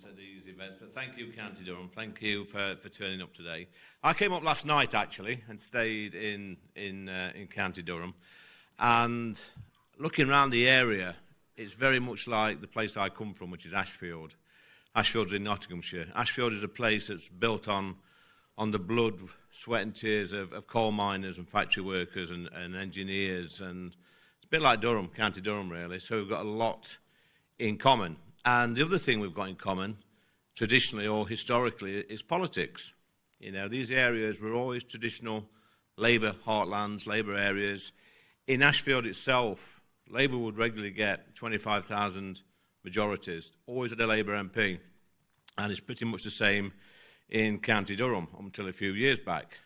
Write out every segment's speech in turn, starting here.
at these events, but thank you, County Durham. Thank you for turning up today. I came up last night, actually, and stayed in County Durham. And looking around the area, it's very much like the place I come from, which is Ashfield. Ashfield's in Nottinghamshire. Ashfield is a place that's built on the blood, sweat and tears of coal miners and factory workers and engineers. And it's a bit like Durham, County Durham, really. So we've got a lot in common. And the other thing we've got in common, traditionally or historically, is politics. You know, these areas were always traditional Labour heartlands, Labour areas. In Ashfield itself, Labour would regularly get 25,000 majorities, always at a Labour MP. And it's pretty much the same in County Durham until a few years back.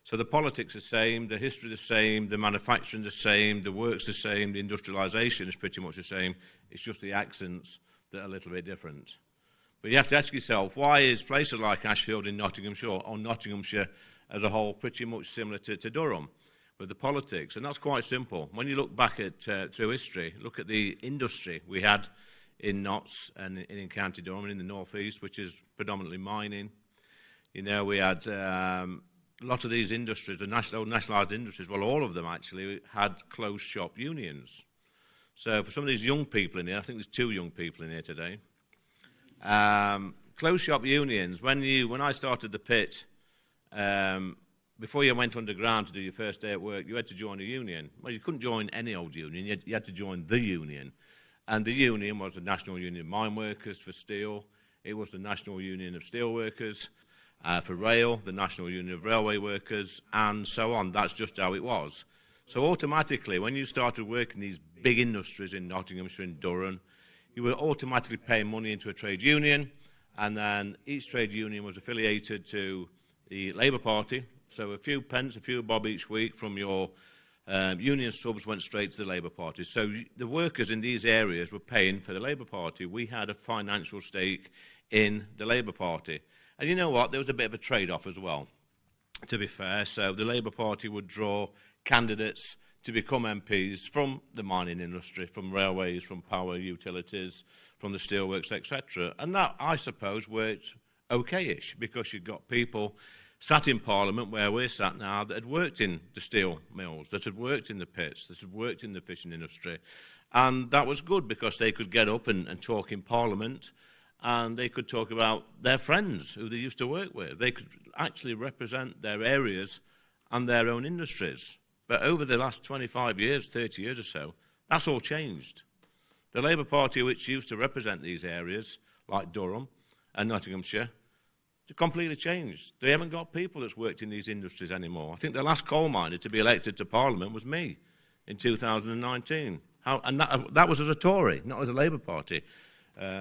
So the politics are the same, the history is the same, the manufacturing is the same, the work's the same, the industrialisation is pretty much the same. It's just the accents that are a little bit different. But you have to ask yourself, why is places like Ashfield in Nottinghamshire, or Nottinghamshire as a whole, pretty much similar to Durham with the politics? And that's quite simple. When you look back at through history, look at the industry we had in Notts and in County Durham and in the North East, which is predominantly mining. You know, we had a lot of these industries, the nationalised industries, well, all of them actually had closed shop unions. So for some of these young people in here, I think there's 2 young people in here today, closed shop unions, when I started the pit, before you went underground to do your first day at work, you had to join a union. Well, you couldn't join any old union, you had to join the union. And the union was the National Union of Mine Workers for steel, it was the National Union of Steel Workers, for rail, the National Union of Railway Workers, and so on. That's just how it was. So automatically, when you started working these big industries in Nottinghamshire and Durham, you were automatically paying money into a trade union, and then each trade union was affiliated to the Labour Party. So a few pence, a few bob each week from your union subs went straight to the Labour Party. So the workers in these areas were paying for the Labour Party. We had a financial stake in the Labour Party. And you know what? There was a bit of a trade-off as well, to be fair. So the Labour Party would draw candidates to become MPs from the mining industry, from railways, from power utilities, from the steelworks, etc. And that, I suppose, worked okay-ish, because you've got people sat in Parliament, where we're sat now, that had worked in the steel mills, that had worked in the pits, that had worked in the fishing industry. And that was good, because they could get up and talk in Parliament, and they could talk about their friends who they used to work with. They could actually represent their areas and their own industries. But over the last 25 years, 30 years or so, that's all changed. The Labour Party, which used to represent these areas, like Durham and Nottinghamshire, it's completely changed. They haven't got people that's worked in these industries anymore. I think the last coal miner to be elected to Parliament was me in 2019. And that was as a Tory, not as a Labour Party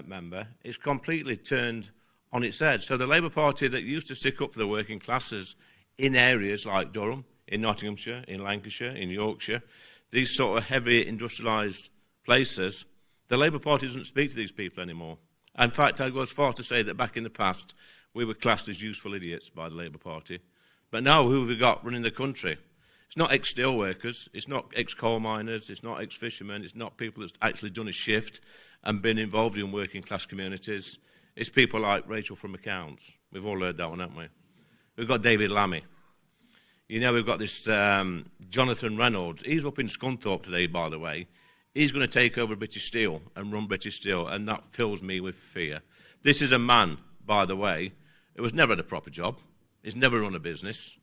member. It's completely turned on its head. So the Labour Party that used to stick up for the working classes in areas like Durham, in Nottinghamshire, in Lancashire, in Yorkshire, these sort of heavy industrialised places, the Labour Party doesn't speak to these people anymore. In fact, I go as far to say that back in the past, we were classed as useful idiots by the Labour Party. But now, who have we got running the country? It's not ex-steel workers, it's not ex-coal miners, it's not ex-fishermen, it's not people that's actually done a shift and been involved in working class communities. It's people like Rachel from Accounts. We've all heard that one, haven't we? We've got David Lammy. You know, we've got this Jonathan Reynolds. He's up in Scunthorpe today, by the way. He's going to take over British Steel and run British Steel, and that fills me with fear. This is a man, by the way, who has never had a proper job. He's never run a business.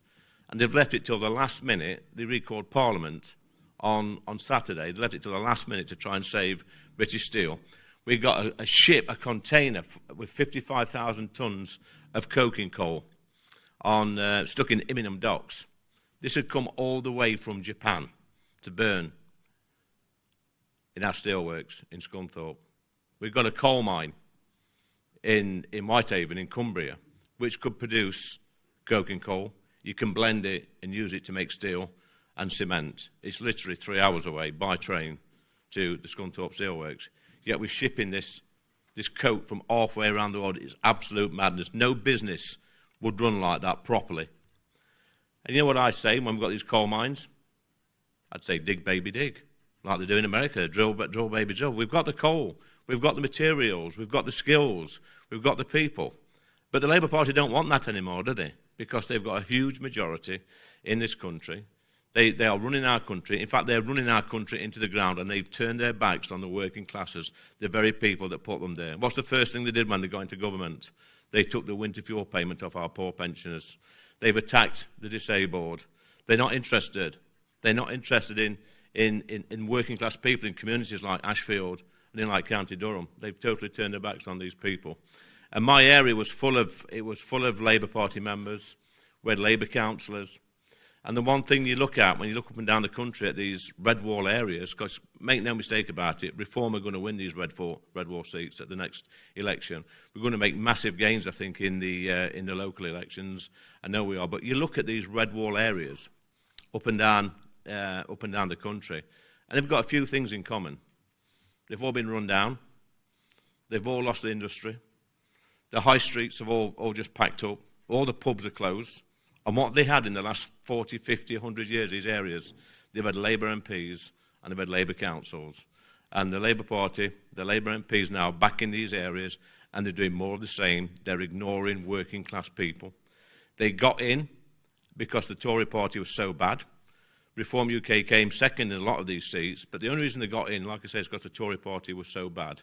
And they've left it till the last minute. They recalled Parliament on Saturday. They left it till the last minute to try and save British Steel. We've got a ship, a container with 55,000 tonnes of coking coal stuck in Immingham docks. This had come all the way from Japan to burn in our steelworks in Scunthorpe. We've got a coal mine in Whitehaven in Cumbria, which could produce coking coal. You can blend it and use it to make steel and cement. It's literally 3 hours away by train to the Scunthorpe Steelworks. Yet we're shipping this coke from halfway around the world. It's absolute madness. No business would run like that properly. And you know what I say when we've got these coal mines? I'd say dig, baby, dig, like they do in America, drill, baby, drill. We've got the coal. We've got the materials, we've got the skills, we've got the people. But the Labour Party don't want that anymore, do they? Because they've got a huge majority in this country. They are running our country. In fact, they're running our country into the ground, and they've turned their backs on the working classes, the very people that put them there. What's the first thing they did when they got into government? They took the winter fuel payment off our poor pensioners. They've attacked the disabled. They're not interested. They're not interested in working class people in communities like Ashfield and in like County Durham. They've totally turned their backs on these people. And my area was full of Labour Party members. We had Labour councillors. And the one thing you look at when you look up and down the country at these red wall areas, because make no mistake about it, Reform are going to win these red wall seats at the next election. We're going to make massive gains, I think, in the local elections. I know we are. But you look at these red wall areas up and down the country, and they've got a few things in common. They've all been run down. They've all lost the industry. The high streets have all just packed up. All the pubs are closed. And what they had in the last 40, 50, 100 years, these areas, they've had Labour MPs and they've had Labour councils. And the Labour Party, the Labour MPs now back in these areas, and they're doing more of the same. They're ignoring working class people. They got in because the Tory Party was so bad. Reform UK came second in a lot of these seats, but the only reason they got in, like I say, is because the Tory Party was so bad.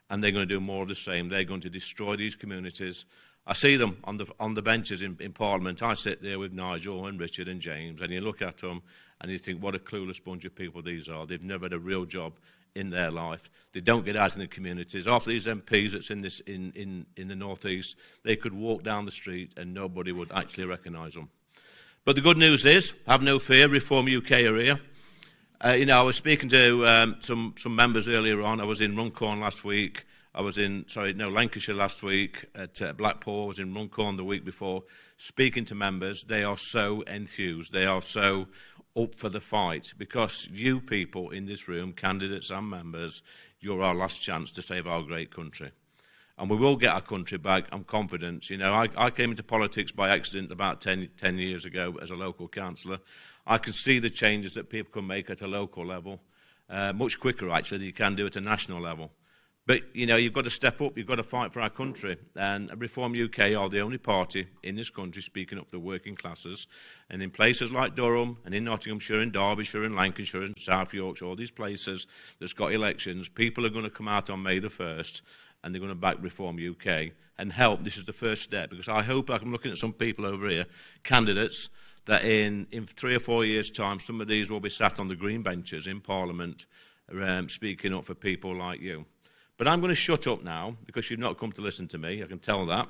And they're going to do more of the same. They're going to destroy these communities. I see them on the benches in Parliament. I sit there with Nigel and Richard and James, and you look at them and you think, what a clueless bunch of people these are. They've never had a real job in their life. They don't get out in the communities. Half of these MPs that's in the North East, they could walk down the street and nobody would actually recognise them. But the good news is, have no fear, Reform UK are here. I was speaking to some members earlier on. I was in Runcorn last week. I was in, Lancashire last week at Blackpool. I was in Runcorn the week before, speaking to members. They are so enthused. They are so up for the fight, because you people in this room, candidates and members, you're our last chance to save our great country. And we will get our country back, I'm confident. I came into politics by accident about 10 years ago as a local councillor. I can see the changes that people can make at a local level, much quicker, actually, than you can do at a national level. But, you've got to step up, you've got to fight for our country. And Reform UK are the only party in this country speaking up for the working classes. And in places like Durham and in Nottinghamshire and Derbyshire and Lancashire and South Yorkshire, all these places that's got elections, people are going to come out on May the 1st and they're going to back Reform UK and help. This is the first step, because I hope, I'm looking at some people over here, candidates, that in 3 or 4 years' time, some of these will be sat on the green benches in Parliament speaking up for people like you. But I'm going to shut up now, because you've not come to listen to me. I can tell that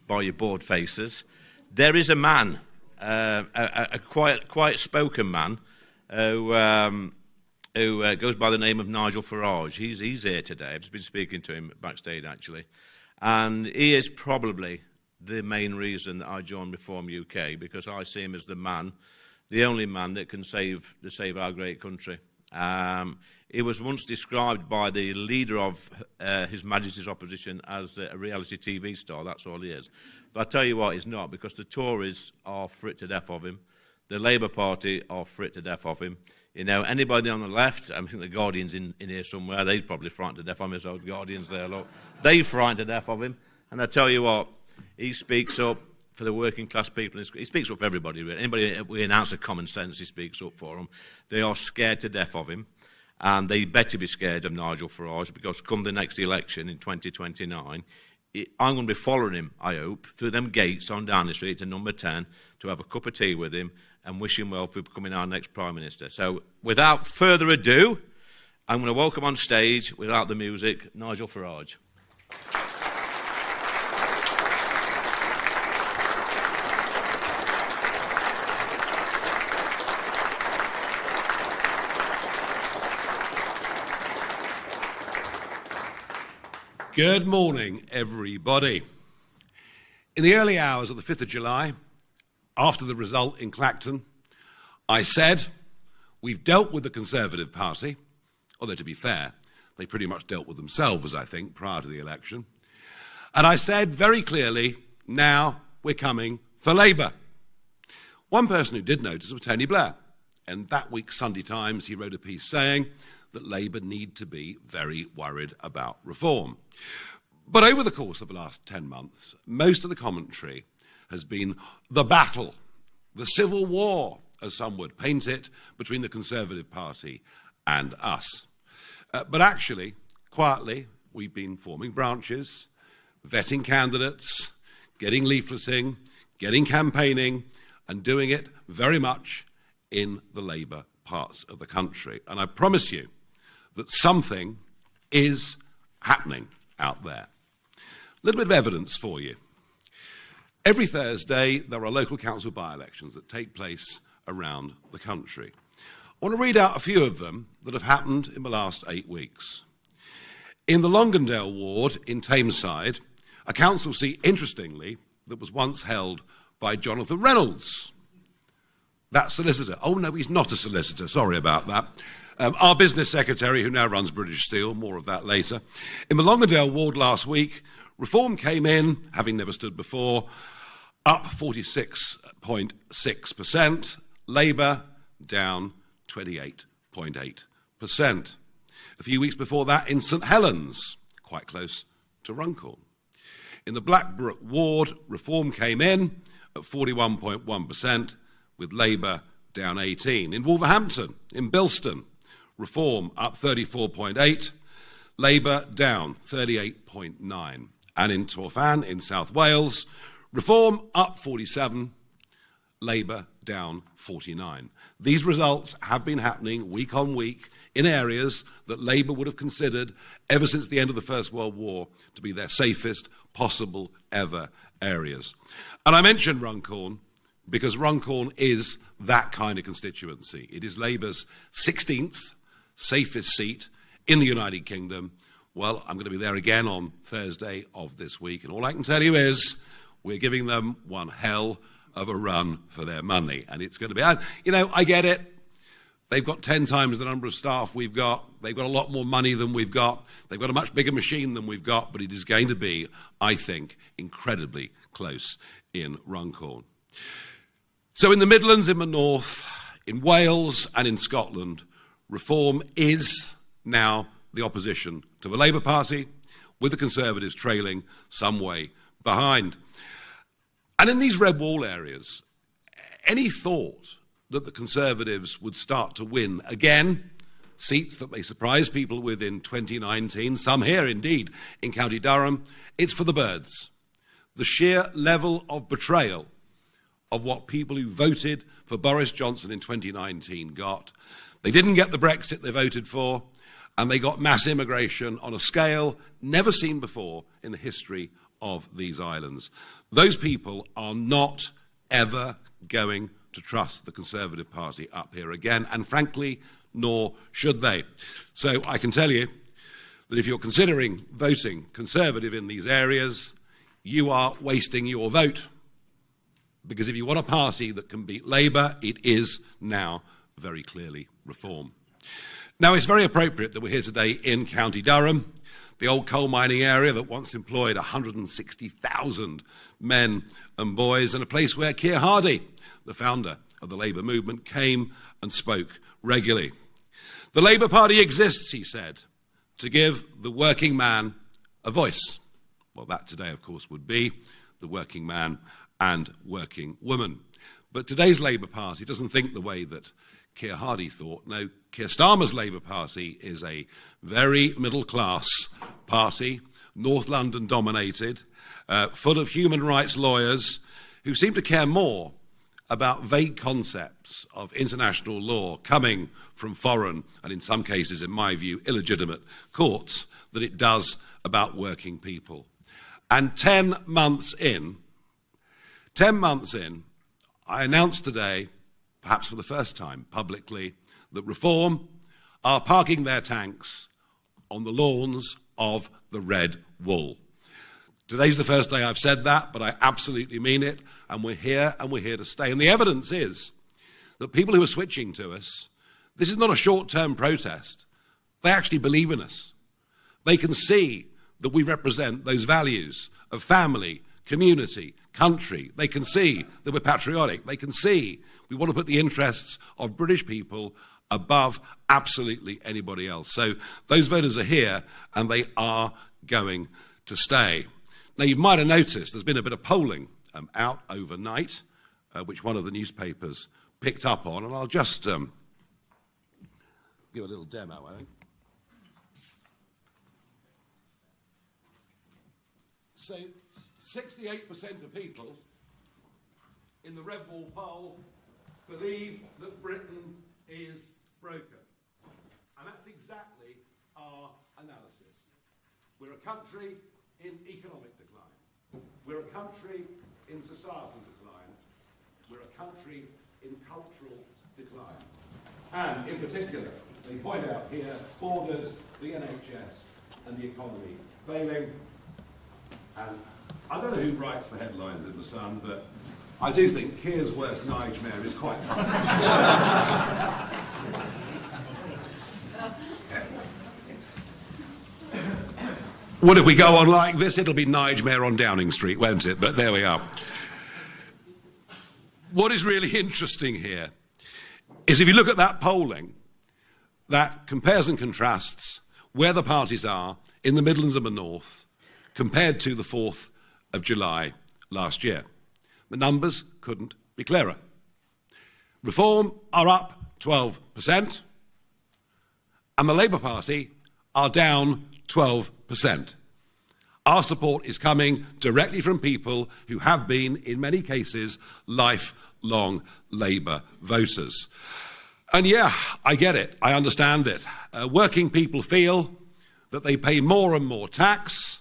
by your bored faces. There is a man, a quiet-spoken man, who goes by the name of Nigel Farage. He's here today. I've just been speaking to him backstage, actually. And he is probably the main reason that I joined Reform UK, because I see him as the man, the only man that can save our great country. He was once described by the leader of His Majesty's opposition as a reality TV star. That's all he is. But I tell you what, he's not, because the Tories are frit to death of him. The Labour Party are frit to death of him. Anybody on the left, I think the Guardian's in here somewhere, they're probably frightened to death of him, as old Guardians there, look. They're frightened to death of him. And I tell you what, he speaks up for the working class people. He speaks up for everybody, really. Anybody with an ounce of common sense, he speaks up for them. They are scared to death of him. And they better be scared of Nigel Farage, because come the next election in 2029, I'm going to be following him, I hope, through them gates on Downing Street to number 10 to have a cup of tea with him and wish him well for becoming our next Prime Minister. So without further ado, I'm going to welcome on stage, without the music, Nigel Farage. Good morning, everybody. In the early hours of the 5th of July, after the result in Clacton, I said, we've dealt with the Conservative Party, although to be fair, they pretty much dealt with themselves, I think, prior to the election. And I said very clearly, now we're coming for Labour. One person who did notice was Tony Blair. And that week's Sunday Times, he wrote a piece saying, that Labour need to be very worried about reform. But over the course of the last 10 months, most of the commentary has been the battle, the civil war, as some would paint it, between the Conservative Party and us. But actually, quietly, we've been forming branches, vetting candidates, getting leafleting, getting campaigning, and doing it very much in the Labour parts of the country. And I promise you that something is happening out there. A little bit of evidence for you. Every Thursday, there are local council by-elections that take place around the country. I want to read out a few of them that have happened in the last 8 weeks. In the Longondale ward in Tameside, a council seat, interestingly, that was once held by Jonathan Reynolds. That solicitor. Oh, no, he's not a solicitor. Sorry about that. Our business secretary, who now runs British Steel, more of that later. In the Longondale ward last week, Reform came in, having never stood before, up 46.6%. Labour down 28.8%. A few weeks before that, in St Helens, quite close to Runcorn. In the Blackbrook ward, Reform came in at 41.1%, with Labour down 18. In Wolverhampton, in Bilston, Reform up 34.8, Labour down 38.9. And in Torfan, in South Wales, Reform up 47, Labour down 49. These results have been happening week on week in areas that Labour would have considered ever since the end of the First World War to be their safest possible ever areas. And I mentioned Runcorn because Runcorn is that kind of constituency. It is Labour's 16th safest seat in the United Kingdom. Well, I'm going to be there again on Thursday of this week, and all I can tell you is we're giving them one hell of a run for their money. And it's going to be, you know, I get it. They've got 10 times the number of staff we've got. They've got a lot more money than we've got. They've got a much bigger machine than we've got, but it is going to be, I think, incredibly close in Runcorn. So in the Midlands, in the North, in Wales and in Scotland, Reform is now the opposition to the Labour Party, with the Conservatives trailing some way behind. And in these red wall areas, any thought that the Conservatives would start to win again seats that they surprised people with in 2019, some here indeed in County Durham, it's for the birds. The sheer level of betrayal of what people who voted for Boris Johnson in 2019 got. They didn't get the Brexit they voted for, and they got mass immigration on a scale never seen before in the history of these islands. Those people are not ever going to trust the Conservative Party up here again, and frankly, nor should they. So I can tell you that if you're considering voting Conservative in these areas, you are wasting your vote. Because if you want a party that can beat Labour, it is now very clearly Reform. Now, it's very appropriate that we're here today in County Durham, the old coal mining area that once employed 160,000 men and boys, and a place where Keir Hardie, the founder of the Labour movement, came and spoke regularly. The Labour Party exists, he said, to give the working man a voice. Well, that today, of course, would be the working man and working woman. But today's Labour Party doesn't think the way that Keir Hardie thought. No, Keir Starmer's Labour Party is a very middle-class party, North London dominated, full of human rights lawyers who seem to care more about vague concepts of international law coming from foreign, and in some cases, in my view, illegitimate courts, than it does about working people. And 10 months in, I announced today, perhaps for the first time publicly, that Reform are parking their tanks on the lawns of the Red Wall. Today's the first day I've said that, but I absolutely mean it, and we're here to stay. And the evidence is that people who are switching to us, this is not a short-term protest. They actually believe in us. They can see that we represent those values of family, community, country. They can see that we're patriotic. They can see we want to put the interests of British people above absolutely anybody else. So those voters are here and they are going to stay. Now, you might have noticed there's been a bit of polling out overnight, which one of the newspapers picked up on, and I'll just give a little demo, I think. So 68% of people in the Red Wall poll believe that Britain is broken. And that's exactly our analysis. We're a country in economic decline. We're a country in societal decline. We're a country in cultural decline. And in particular, they point out here, borders, the NHS and the economy failing. And I don't know who writes the headlines in The Sun, but I do think Keir's worst nightmare is quite funny. Well, if we go on like this, it'll be Nightmare on Downing Street, won't it? But there we are. What is really interesting here is if you look at that polling, that compares and contrasts where the parties are in the Midlands and the North compared to the 4th of July last year. The numbers couldn't be clearer. Reform are up 12%, and the Labour Party are down 12%. Our support is coming directly from people who have been, in many cases, lifelong Labour voters. And yeah, I get it, I understand it. Working people feel that they pay more and more tax,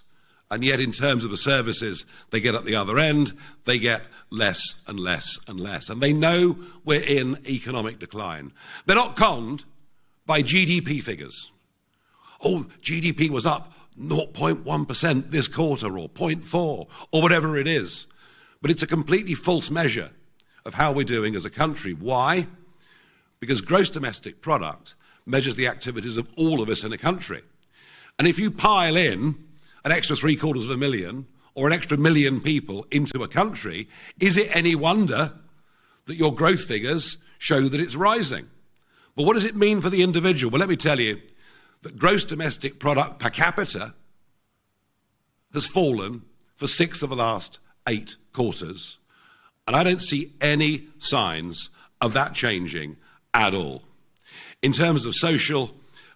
and yet in terms of the services they get at the other end, they get less and less and less. And they know we're in economic decline. They're not conned by GDP figures. Oh, GDP was up 0.1% this quarter, or 0.4, or whatever it is. But it's a completely false measure of how we're doing as a country. Why? Because gross domestic product measures the activities of all of us in a country. And if you pile in an extra 750,000 or an extra million people into a country, is it any wonder that your growth figures show that it's rising? But what does it mean for the individual? Well, let me tell you that gross domestic product per capita has fallen for 6 of the last 8 quarters, and I don't see any signs of that changing at all. In terms of social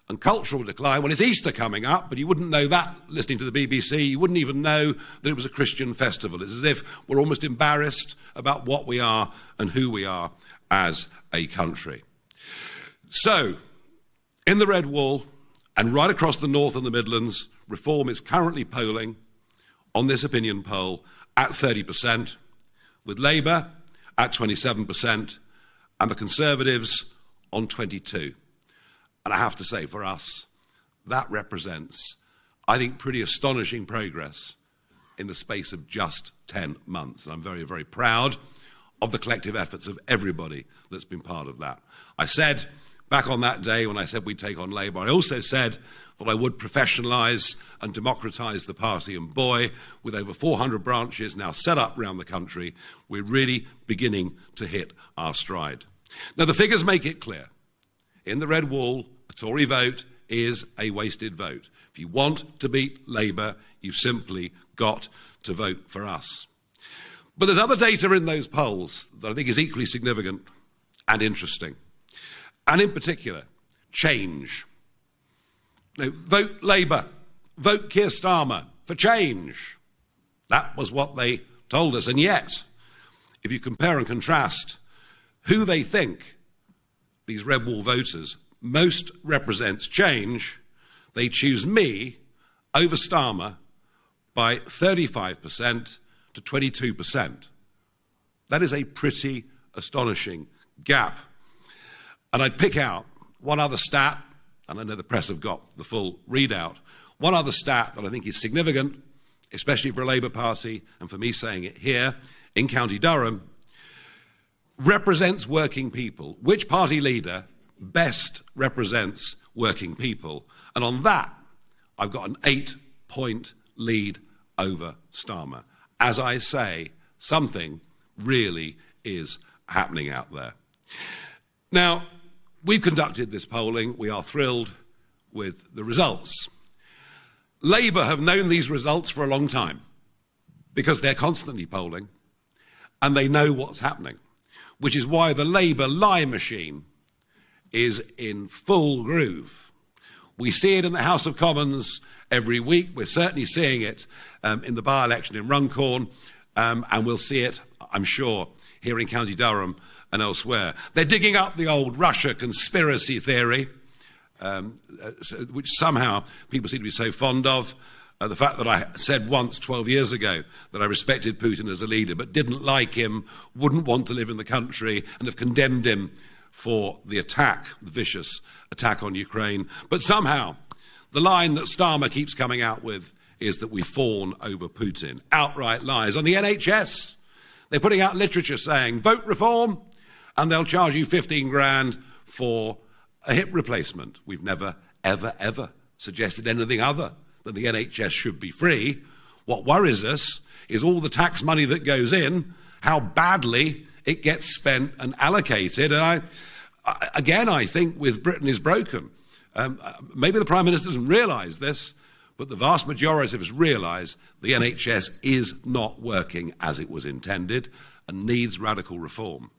and cultural decline, well, it's Easter coming up, but you wouldn't know that listening to the BBC. You wouldn't even know that it was a Christian festival. It's as if we're almost embarrassed about what we are and who we are as a country. So, in the Red Wall and right across the North and the Midlands, Reform is currently polling on this opinion poll at 30%, with Labour at 27% and the Conservatives on 22%. And I have to say, for us, that represents, I think, pretty astonishing progress in the space of just 10 months. And I'm very, very proud of the collective efforts of everybody that's been part of that. I said back on that day when I said we'd take on Labour, I also said that I would professionalise and democratise the party. And boy, with over 400 branches now set up around the country, we're really beginning to hit our stride. Now, the figures make it clear. In the Red Wall, a Tory vote is a wasted vote. If you want to beat Labour, you've simply got to vote for us. But there's other data in those polls that I think is equally significant and interesting. And in particular, change. Now, vote Labour, vote Keir Starmer for change. That was what they told us. And yet, if you compare and contrast who they think, these Red Wall voters, most represents change, they choose me over Starmer by 35% to 22%. That is a pretty astonishing gap. And I'd pick out one other stat, and I know the press have got the full readout, one other stat that I think is significant, especially for a Labour Party, and for me saying it here, in County Durham, represents working people. Which party leader best represents working people? And on that, I've got an 8-point lead over Starmer. As I say, something really is happening out there. Now, we've conducted this polling. We are thrilled with the results. Labour have known these results for a long time because they're constantly polling and they know what's happening, which is why the Labour lie machine is in full groove. We see it in the House of Commons every week. We're certainly seeing it in the by-election in Runcorn, and we'll see it, I'm sure, here in County Durham and elsewhere. They're digging up the old Russia conspiracy theory, which somehow people seem to be so fond of. The fact that I said once 12 years ago that I respected Putin as a leader but didn't like him, wouldn't want to live in the country, and have condemned him for the attack, the vicious attack on Ukraine. But somehow, the line that Starmer keeps coming out with is that we fawn over Putin. Outright lies. On the NHS, they're putting out literature saying, vote reform, and they'll charge you 15 grand for a hip replacement. We've never, ever, ever suggested anything other than the NHS should be free. What worries us is all the tax money that goes in, how badly it gets spent and allocated. And I think with Britain is broken. Maybe the Prime Minister doesn't realise this, but the vast majority of us realise the NHS is not working as it was intended and needs radical reform.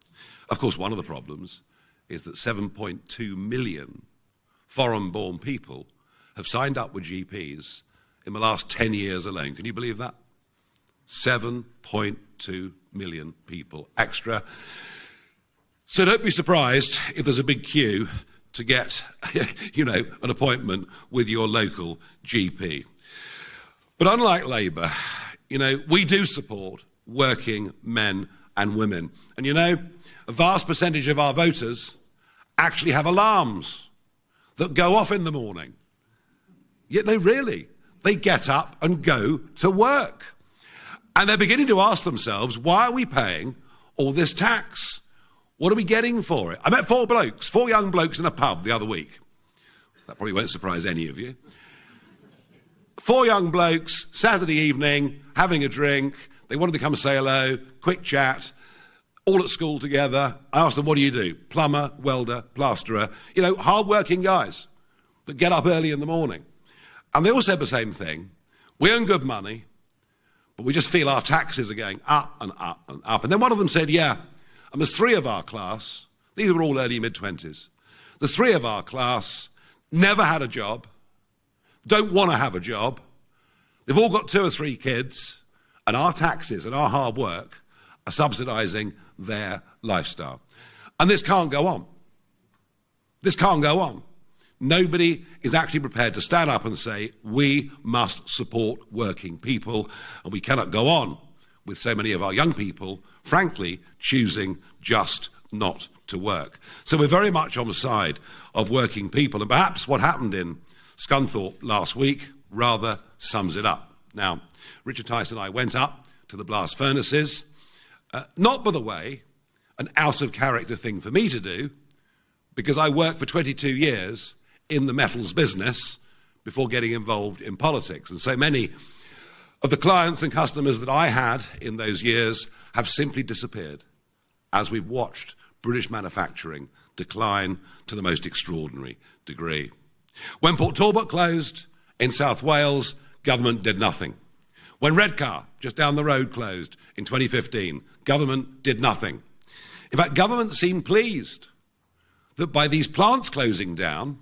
Of course, one of the problems is that 7.2 million foreign-born people have signed up with GPs in the last 10 years alone. Can you believe that? 7.2 million people extra. So don't be surprised if there's a big queue to get, an appointment with your local GP. But unlike Labour, we do support working men and women. And a vast percentage of our voters actually have alarms that go off in the morning. Yet no, really, they get up and go to work. And they're beginning to ask themselves, why are we paying all this tax? What are we getting for it? I met four young blokes in a pub the other week. That probably won't surprise any of you. Four young blokes, Saturday evening, having a drink. They wanted to come say hello, quick chat, all at school together. I asked them, what do you do? Plumber, welder, plasterer. Hard-working guys that get up early in the morning. And they all said the same thing. We earn good money, but we just feel our taxes are going up and up and up. And then one of them said, and there's three of our class, these were all early mid-20s, the three of our class never had a job, don't want to have a job, they've all got 2 or 3 kids, and our taxes and our hard work are subsidising their lifestyle. And this can't go on. This can't go on. Nobody is actually prepared to stand up and say, we must support working people, and we cannot go on with so many of our young people, frankly, choosing just not to work. So we're very much on the side of working people, and perhaps what happened in Scunthorpe last week rather sums it up. Now, Richard Tyson and I went up to the blast furnaces, not, by the way, an out-of-character thing for me to do, because I worked for 22 years in the metals business before getting involved in politics. And so many of the clients and customers that I had in those years have simply disappeared as we've watched British manufacturing decline to the most extraordinary degree. When Port Talbot closed in South Wales, government did nothing. When Redcar, just down the road, closed in 2015, government did nothing. In fact, government seemed pleased that by these plants closing down,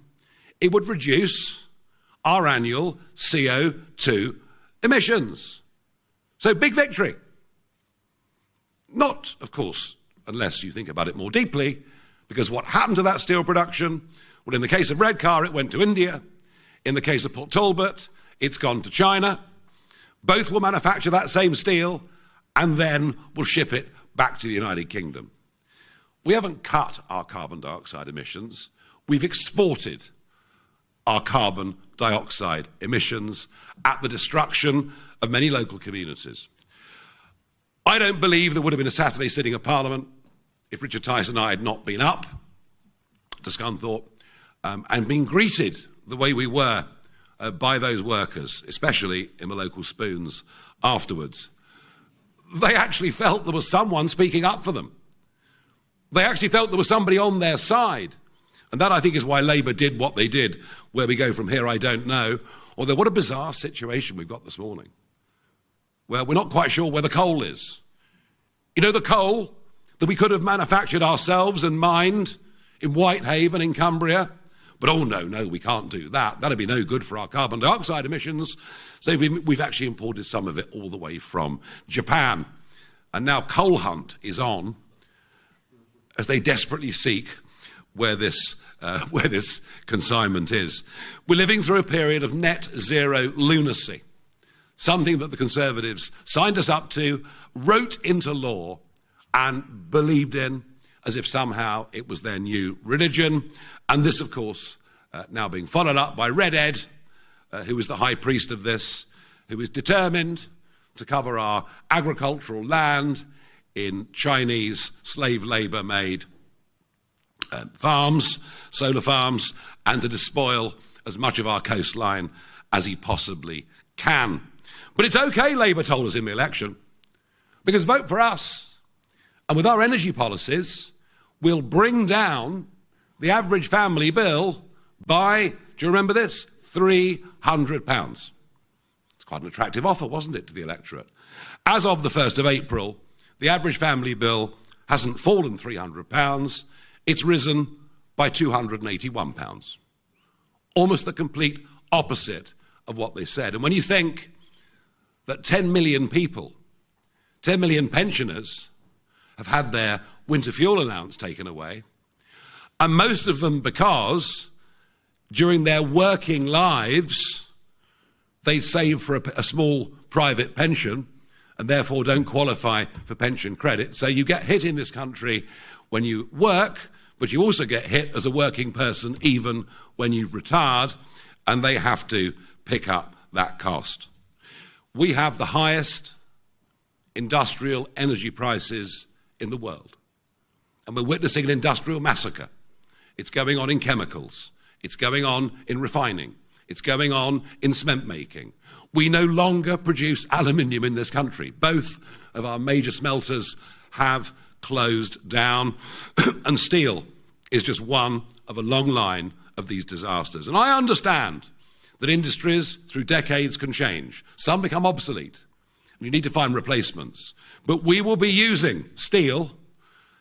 it would reduce our annual CO2 emissions. So big victory. Not, of course, unless you think about it more deeply, because what happened to that steel production? Well, in the case of Redcar, it went to India. In the case of Port Talbot, it's gone to China. Both will manufacture that same steel and then will ship it back to the United Kingdom. We haven't cut our carbon dioxide emissions. We've exported our carbon dioxide emissions at the destruction of many local communities. I don't believe there would have been a Saturday sitting of Parliament if Richard Tyson and I had not been up to Scunthorpe and been greeted the way we were by those workers, especially in the local spoons afterwards. They actually felt there was someone speaking up for them. They actually felt there was somebody on their side. And that, I think, is why Labour did what they did. Where we go from here, I don't know. Although what a bizarre situation we've got this morning, where we're not quite sure where the coal is. You know, the coal that we could have manufactured ourselves and mined in Whitehaven in Cumbria? But oh no, we can't do that. That'd be no good for our carbon dioxide emissions. So we've actually imported some of it all the way from Japan. And now Coal Hunt is on as they desperately seek where this consignment is. We're living through a period of net zero lunacy, something that the Conservatives signed us up to, wrote into law, and believed in as if somehow it was their new religion. And this, of course, now being followed up by Red Ed, who is the high priest of this, who is determined to cover our agricultural land in Chinese slave labour-made farms, solar farms, and to despoil as much of our coastline as he possibly can. But it's okay, Labour told us in the election, because vote for us, and with our energy policies, we'll bring down the average family bill by, do you remember this, £300. It's quite an attractive offer, wasn't it, to the electorate? As of the 1st of April, the average family bill hasn't fallen £300, it's risen by £281. Almost the complete opposite of what they said. And when you think that 10 million people, 10 million pensioners have had their winter fuel allowance taken away, and most of them because during their working lives they'd saved for a small private pension and therefore don't qualify for pension credit. So you get hit in this country when you work, but you also get hit as a working person even when you've retired, and they have to pick up that cost. We have the highest industrial energy prices in the world, and we're witnessing an industrial massacre. It's going on in chemicals, it's going on in refining, it's going on in cement making. We no longer produce aluminium in this country. Both of our major smelters have closed down, and steel is just one of a long line of these disasters. And I understand that industries through decades can change. Some become obsolete, and you need to find replacements. But we will be using steel.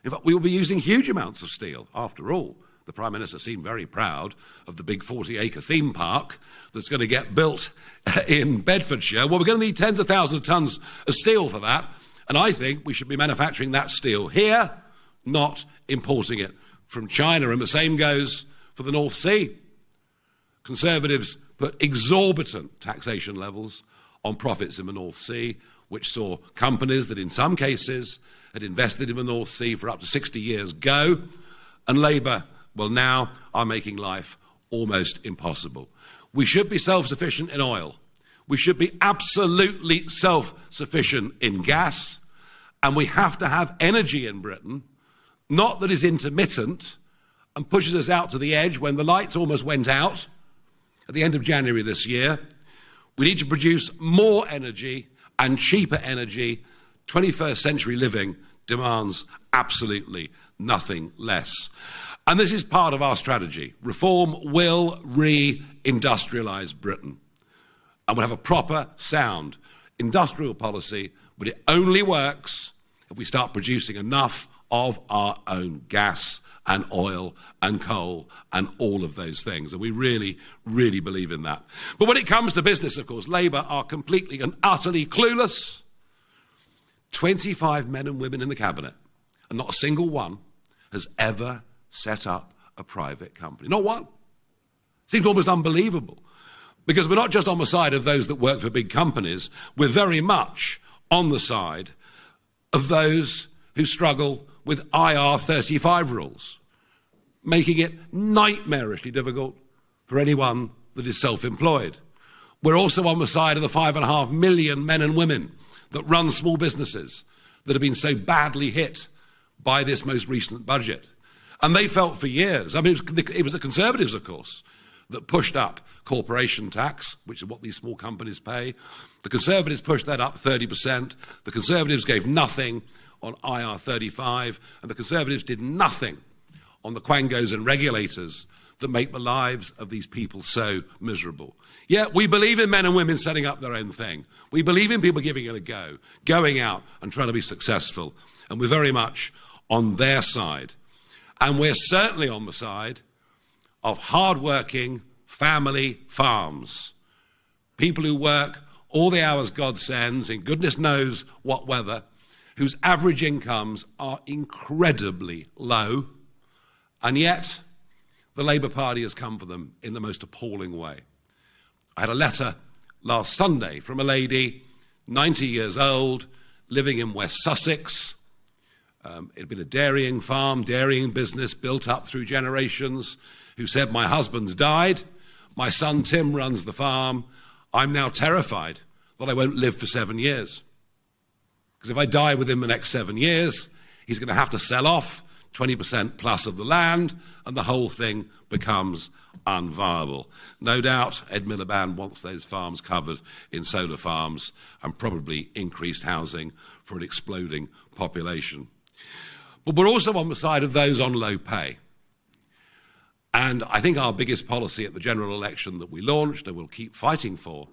In fact, we will be using huge amounts of steel. After all, the Prime Minister seemed very proud of the big 40-acre theme park that's going to get built in Bedfordshire. Well, we're going to need tens of thousands of tons of steel for that. And I think we should be manufacturing that steel here, not importing it from China. And the same goes for the North Sea. Conservatives put exorbitant taxation levels on profits in the North Sea, which saw companies that in some cases had invested in the North Sea for up to 60 years go. And Labour, well, now are making life almost impossible. We should be self-sufficient in oil. We should be absolutely self-sufficient in gas. And we have to have energy in Britain, not that is intermittent and pushes us out to the edge when the lights almost went out at the end of January this year. We need to produce more energy and cheaper energy. 21st century living demands absolutely nothing less. And this is part of our strategy. Reform will re-industrialise Britain. And we'll have a proper, sound industrial policy, but it only works if we start producing enough of our own gas and oil and coal and all of those things. And we really, really believe in that. But when it comes to business, of course, Labour are completely and utterly clueless. 25 men and women in the cabinet, and not a single one has ever set up a private company. Not one. Seems almost unbelievable. Because we're not just on the side of those that work for big companies, we're very much on the side of those who struggle with IR35 rules, making it nightmarishly difficult for anyone that is self-employed. We're also on the side of the 5.5 million men and women that run small businesses that have been so badly hit by this most recent budget. And they felt for years, I mean, it was the Conservatives, of course, that pushed up corporation tax, which is what these small companies pay. The Conservatives pushed that up 30%. The Conservatives gave nothing on IR35, and the Conservatives did nothing on the quangos and regulators that make the lives of these people so miserable. Yeah, we believe in men and women setting up their own thing. We believe in people giving it a go, going out and trying to be successful. And we're very much on their side. And we're certainly on the side of hard-working family farms. People who work all the hours God sends in goodness knows what weather, whose average incomes are incredibly low, and yet the Labour Party has come for them in the most appalling way. I had a letter last Sunday from a lady, 90 years old, living in West Sussex. It had been a dairying farm, dairying business built up through generations, who said, my husband's died, my son Tim runs the farm, I'm now terrified that I won't live for 7 years. Because if I die within the next 7 years, he's going to have to sell off 20% plus of the land, and the whole thing becomes unviable. No doubt Ed Miliband wants those farms covered in solar farms and probably increased housing for an exploding population. But we're also on the side of those on low pay. And I think our biggest policy at the general election that we launched and we'll keep fighting for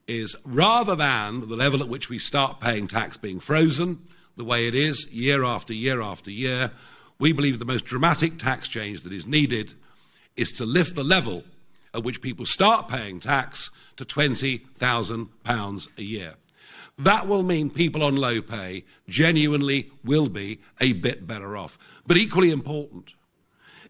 is, rather than the level at which we start paying tax being frozen, the way it is year after year after year, we believe the most dramatic tax change that is needed is to lift the level at which people start paying tax to £20,000 a year. That will mean people on low pay genuinely will be a bit better off. But equally important,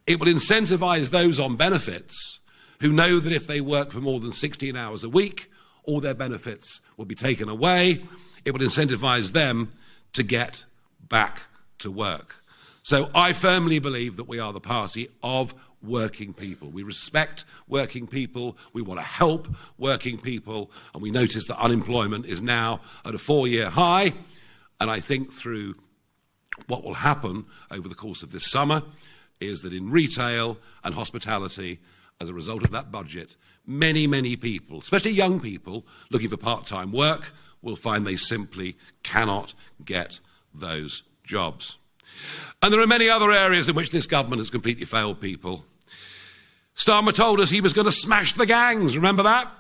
it will incentivise those on benefits who know that if they work for more than 16 hours a week, all their benefits will be taken away. It will incentivise them to get back to work. So I firmly believe that we are the party of working people. We respect working people, we want to help working people, and we notice that unemployment is now at a 4-year high. And I think through what will happen over the course of this summer is that in retail and hospitality, as a result of that budget, many, many people, especially young people looking for part-time work, will find they simply cannot get those jobs. And there are many other areas in which this government has completely failed people. Starmer told us he was going to smash the gangs, remember that?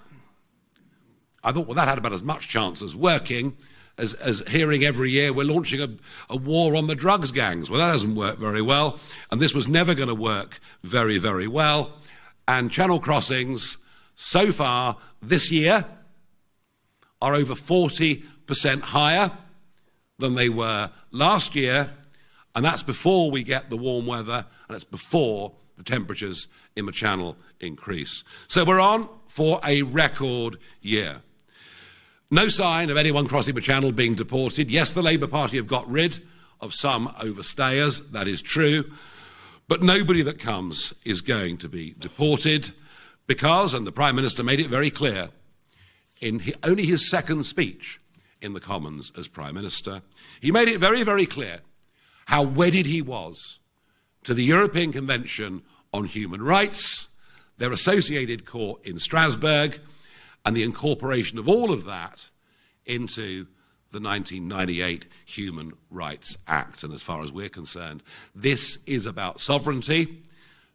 I thought, well, that had about as much chance as working as hearing every year we're launching a war on the drugs gangs. Well, that hasn't worked very well, and this was never going to work very, very well. And channel crossings, so far this year, are over 40% higher than they were last year, and that's before we get the warm weather, and it's before the temperatures in the channel increase. So we're on for a record year. No sign of anyone crossing the channel being deported. Yes, the Labour Party have got rid of some overstayers, that is true, but nobody that comes is going to be deported because, and the Prime Minister made it very clear in only his second speech in the Commons as Prime Minister, he made it very, very clear how wedded he was to the European Convention on Human Rights, their associated court in Strasbourg, and the incorporation of all of that into the 1998 Human Rights Act. And as far as we're concerned, this is about sovereignty,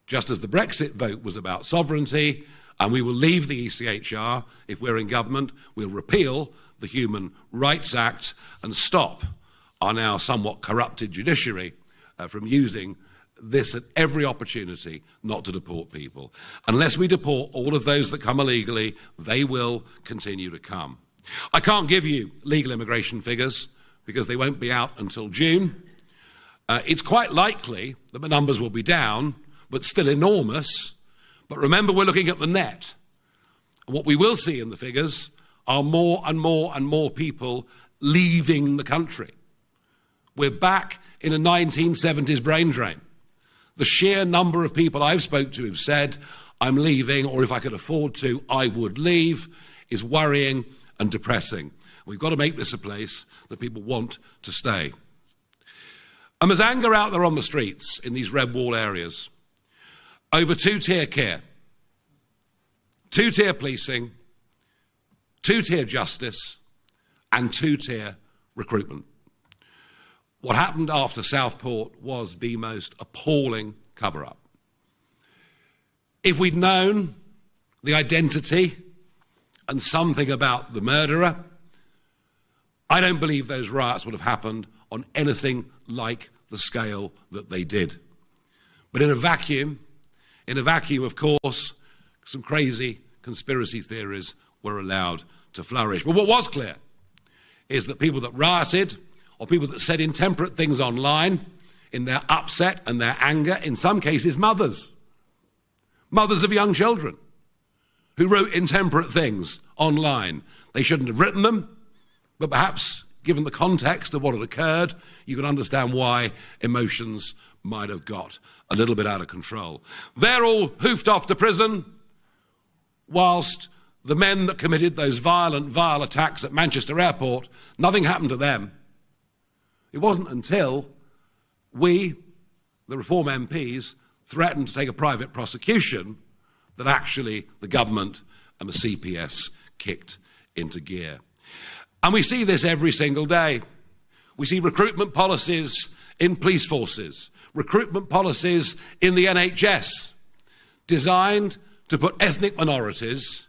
just as the Brexit vote was about sovereignty, and we will leave the ECHR if we're in government. We'll repeal the Human Rights Act and stop our now somewhat corrupted judiciary from using this at every opportunity not to deport people. Unless we deport all of those that come illegally, they will continue to come. I can't give you legal immigration figures because they won't be out until June. It's quite likely that the numbers will be down, but still enormous. But remember, we're looking at the net. And what we will see in the figures are more and more and more people leaving the country. We're back in a 1970s brain drain. The sheer number of people I've spoken to who've said, I'm leaving, or if I could afford to, I would leave, is worrying and depressing. We've got to make this a place that people want to stay. And there's anger out there on the streets in these red wall areas over two-tier care, two-tier policing, two-tier justice, and two-tier recruitment. What happened after Southport was the most appalling cover-up. If we'd known the identity and something about the murderer, I don't believe those riots would have happened on anything like the scale that they did. But in a vacuum, of course, some crazy conspiracy theories were allowed to flourish. But what was clear is that people that rioted, or people that said intemperate things online, in their upset and their anger, in some cases mothers of young children, who wrote intemperate things online. They shouldn't have written them, but perhaps, given the context of what had occurred, you can understand why emotions might have got a little bit out of control. They're all hoofed off to prison, whilst the men that committed those vile attacks at Manchester Airport, nothing happened to them. It wasn't until we, the Reform MPs, threatened to take a private prosecution that actually the government and the CPS kicked into gear. And we see this every single day. We see recruitment policies in police forces, recruitment policies in the NHS, designed to put ethnic minorities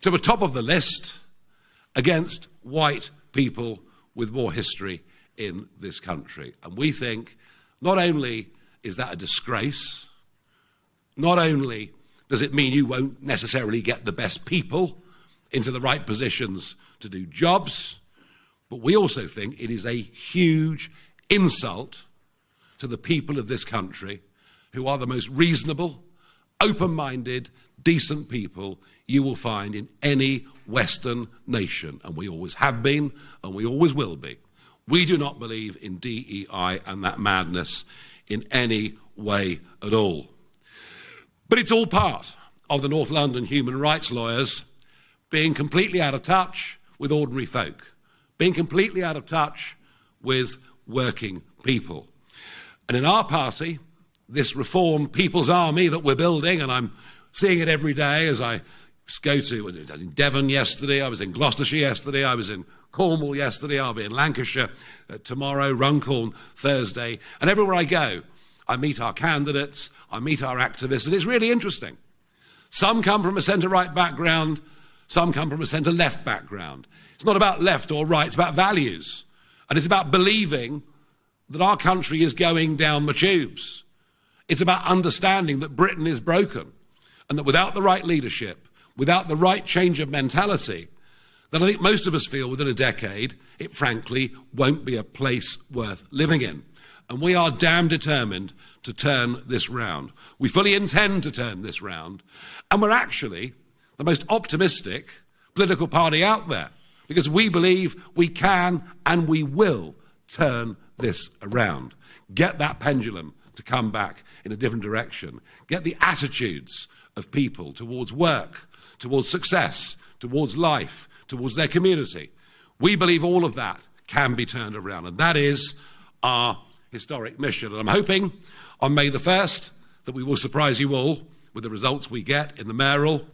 to the top of the list against white people with more history in this country. And we think not only is that a disgrace, not only does it mean you won't necessarily get the best people into the right positions to do jobs, but we also think it is a huge insult to the people of this country, who are the most reasonable, open-minded, decent people you will find in any Western nation. And we always have been, and we always will be. We do not believe in DEI and that madness in any way at all. But it's all part of the North London human rights lawyers being completely out of touch with ordinary folk, being completely out of touch with working people. And in our party, this Reform People's Army that we're building, and I'm seeing it every day as I go to, I was in Devon yesterday, I was in Gloucestershire yesterday, I was in Cornwall yesterday, I'll be in Lancashire tomorrow, Runcorn Thursday, and everywhere I go, I meet our candidates, I meet our activists, and it's really interesting. Some come from a centre-right background, some come from a centre-left background. It's not about left or right, it's about values. And it's about believing that our country is going down the tubes. It's about understanding that Britain is broken, and that without the right leadership, without the right change of mentality, then I think most of us feel within a decade, it frankly won't be a place worth living in. And we are damn determined to turn this round. We fully intend to turn this round. And we're actually the most optimistic political party out there, because we believe we can and we will turn this around. Get that pendulum to come back in a different direction. Get the attitudes of people towards work, towards success, towards life, towards their community. We believe all of that can be turned around, and that is our historic mission. And I'm hoping on May the 1st that we will surprise you all with the results we get in the mayoral,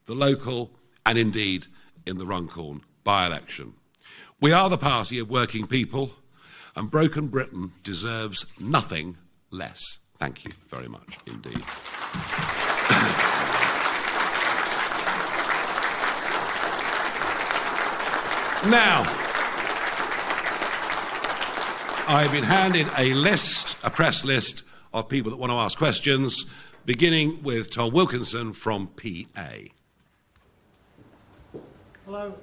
the local, and indeed in the Runcorn by-election. We are the party of working people, and broken Britain deserves nothing less. Thank you very much indeed. Now, I've been handed a press list of people that want to ask questions, beginning with Tom Wilkinson from PA. Hello,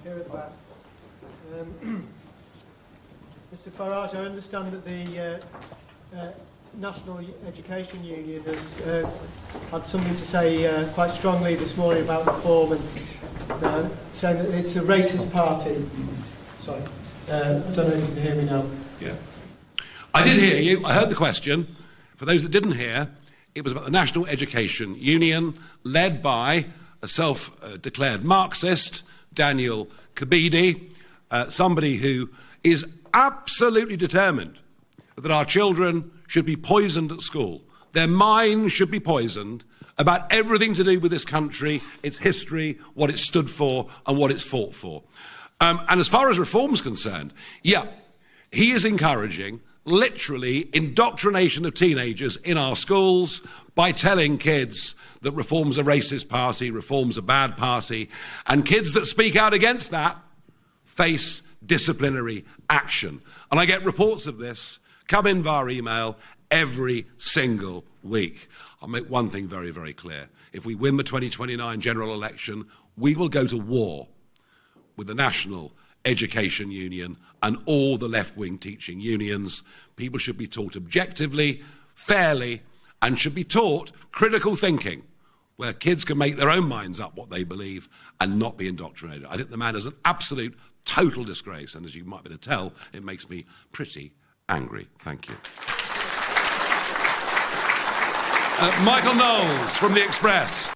here at the back. Mr Farage, I understand that the National Education Union has had something to say quite strongly this morning about reform, and saying that it's a racist party. Sorry, I don't know if you can hear me now. Yeah. I did hear you. I heard the question. For those that didn't hear, it was about the National Education Union, led by a self-declared Marxist, Daniel Kabidi, somebody who is absolutely determined that our children should be poisoned at school. Their minds should be poisoned about everything to do with this country, its history, what it stood for, and what it's fought for. And as far as reform's concerned, yeah, he is encouraging literally indoctrination of teenagers in our schools by telling kids that Reform's a racist party, Reform's a bad party, and kids that speak out against that face disciplinary action. And I get reports of this come in via email every single week. I'll make one thing very, very clear. If we win the 2029 general election, we will go to war with the National Education Union and all the left-wing teaching unions. People should be taught objectively, fairly, and should be taught critical thinking, where kids can make their own minds up what they believe and not be indoctrinated. I think the man is an absolute, total disgrace, and as you might be able to tell, it makes me pretty angry. Thank you. Michael Knowles from The Express.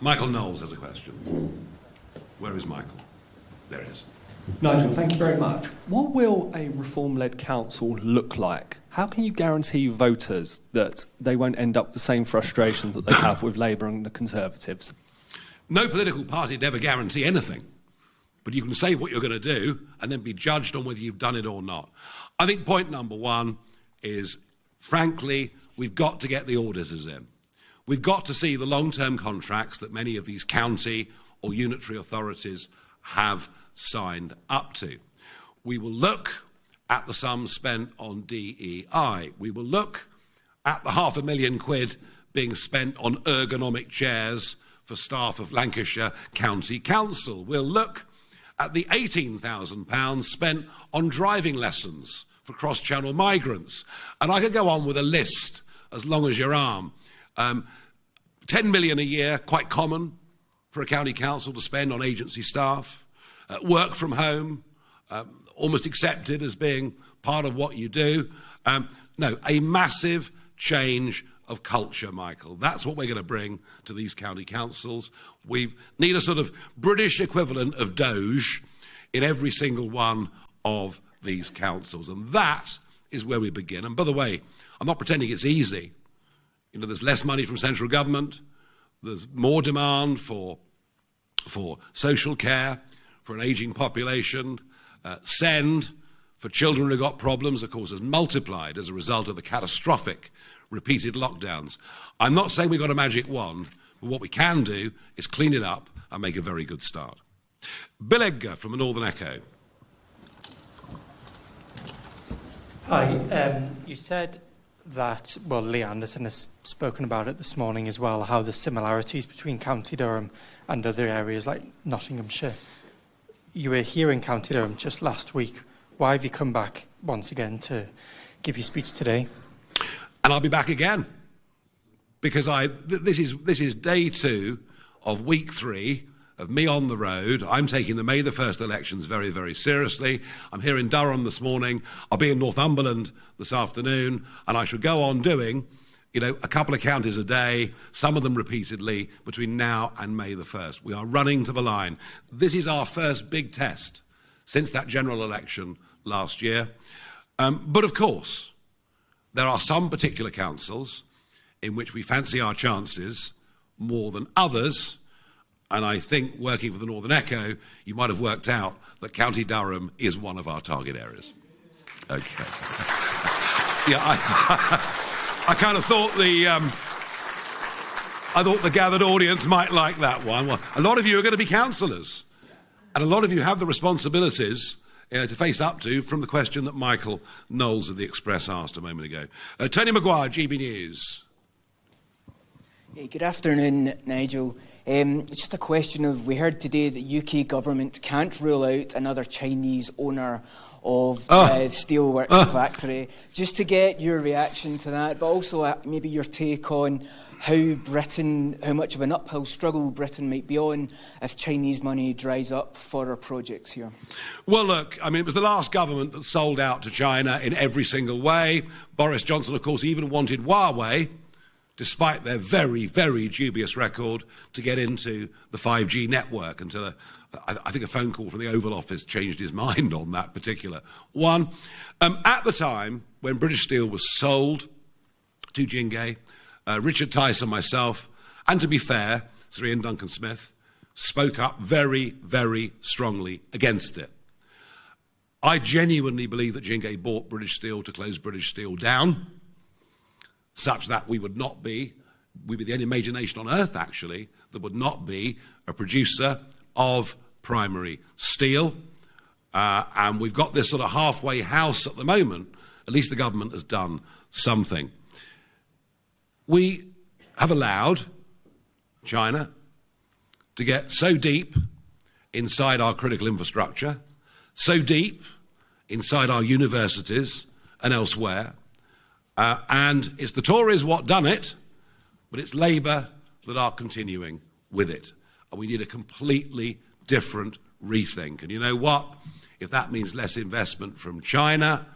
Michael Knowles has a question. Where is Michael? There he is. Nigel, thank you very much. What will a reform-led council look like? How can you guarantee voters that they won't end up with the same frustrations that they have with Labour and the Conservatives? No political party would ever guarantee anything. But you can say what you're going to do and then be judged on whether you've done it or not. I think point number one is, frankly, we've got to get the auditors in. We've got to see the long-term contracts that many of these county or unitary authorities have signed up to. We will look at the sums spent on DEI. We will look at the £500,000 being spent on ergonomic chairs for staff of Lancashire County Council. We'll look at the £18,000 spent on driving lessons for cross-channel migrants. And I could go on with a list as long as your arm. 10 million a year, quite common for a county council to spend on agency staff. Work from home, almost accepted as being part of what you do. No, a massive change of culture, Michael. That's what we're going to bring to these county councils. We need a sort of British equivalent of Doge in every single one of these councils. And that is where we begin. And by the way, I'm not pretending it's easy. You know, there's less money from central government. There's more demand for social care, for an ageing population. SEND for children who've got problems, of course, has multiplied as a result of the catastrophic repeated lockdowns. I'm not saying we've got a magic wand, but what we can do is clean it up and make a very good start. Bill Edgar from the Northern Echo. Hi, you said that, well, Lee Anderson has spoken about it this morning as well, how there's similarities between County Durham and other areas like Nottinghamshire. You were here in County Durham just last week. Why have you come back once again to give your speech today? And I'll be back again, because this is day 2 of week 3 of me on the road. I'm taking the May the 1st elections very, very seriously. I'm here in Durham this morning. I'll be in Northumberland this afternoon, and I shall go on doing, you know, a couple of counties a day, some of them repeatedly, between now and May the 1st. We are running to the line. This is our first big test since that general election last year. But of course, there are some particular councils in which we fancy our chances more than others. And I think, working for the Northern Echo, you might have worked out that County Durham is one of our target areas. Okay. Yeah, I kind of thought the gathered audience might like that one. Well, a lot of you are going to be councillors, and a lot of you have the responsibilities to face up to from the question that Michael Knowles of The Express asked a moment ago. Tony Maguire, GB News. Hey, good afternoon, Nigel. Just a question of, we heard today that the UK government can't rule out another Chinese owner of steelworks factory. Just to get your reaction to that, but also maybe your take on how much of an uphill struggle Britain might be on if Chinese money dries up for our projects here. Well, look, I mean, it was the last government that sold out to China in every single way. Boris Johnson, of course, even wanted Huawei, despite their very, very dubious record, to get into the 5G network until I think a phone call from the Oval Office changed his mind on that particular one. At the time when British Steel was sold to Jinghe, Richard Tyson, myself, and to be fair, Sir Ian Duncan-Smith, spoke up very, very strongly against it. I genuinely believe that Jinke bought British Steel to close British Steel down, such that we'd be the only major nation on earth, actually, that would not be a producer of primary steel. And we've got this sort of halfway house at the moment. At least the government has done something. We have allowed China to get so deep inside our critical infrastructure, so deep inside our universities and elsewhere. And it's the Tories what done it, but it's Labour that are continuing with it. And we need a completely different rethink. And you know what? If that means less investment from China,